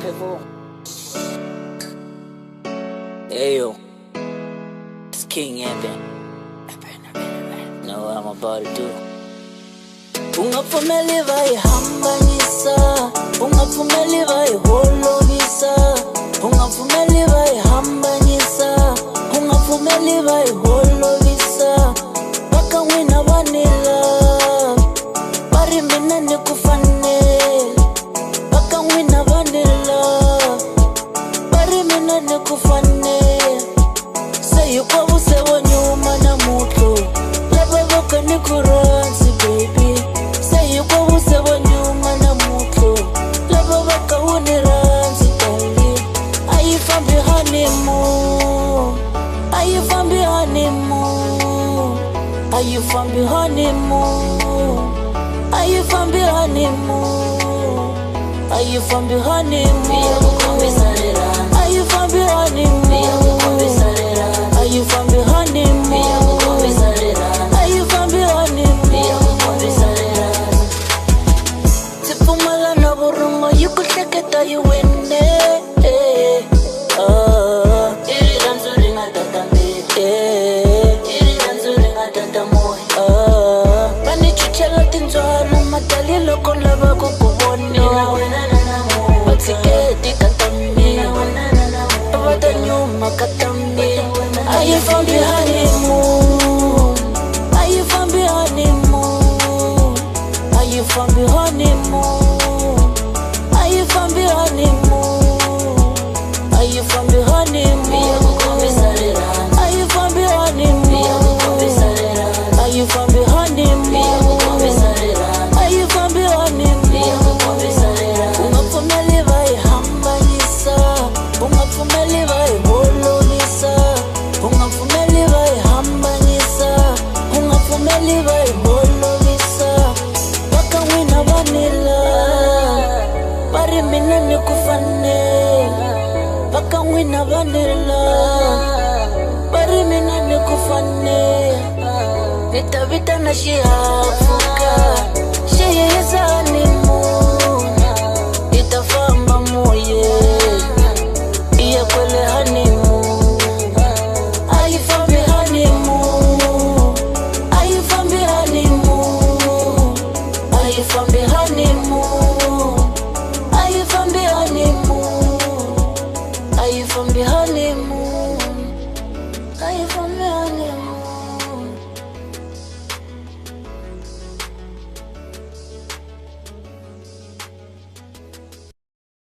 people. Hey yo, it's King Eben. Know what I'm about to do. Ungapfumeli vayihambanyisa, ungapfumeli vayiholovisa, ungapfumeli vayihambanyisa, ungapfumeli vayiholovisa. Baka n'wina vanila vari mina ni ku fanela, baka n'wina vanila vari mina ni ku fanela. Se hinkwavo se vo nyuma namuntlha lava vo ka ni ku rhandzi baby. Se hinkwavo se vo nyuma namuntlha lava va ka wu ni rhandzi darling. A yi fambi honeymoon, a yi fambi honeymoon, a yi fambi honeymoon, a yi fambi honeymoon, a yi fambi honeymoon, a yi fambi honeymoon, a yi fambi honeymoon, a yi fambi honeymoon. Tipfumala na vurhongo yi ku hleketa yi wene. Iri rhandzu ri nga tata mbili, iri rhandzu ri nga tata moya. Va ni chuchela tindzwana matali loko lava ku ku vona. Va tshike ti ka ta mina, va ta nyuma ka ta mina. A yi fambi honeymoon, a yi fambi honeymoon, a yi fambi honeymoon, a yi fambi honeymoon, a yi fambi honeymoon, a yi fambi honeymoon, a yi fambi honeymoon, a yi fambi honeymoon. Ungapfumeli vayihambanyisa, ungapfumeli vayiholovisa, ungapfumeli vayihambanyisa, ungapfumeli vayiholovisa. Baka n'wina vanila vari mina ni ku fanela, baka n'wina vanila vari mina ni ku fanela. Ni ta vitana xihahampfhuka xi yisa honeymoon, hi ta famba moyeni hi ya kwele honeymoon. A yi fambi honeymoon, a yi fambi honeymoon, a yi fambi honeymoon, a yi fambi honeymoon, a yi fambi honeymoon.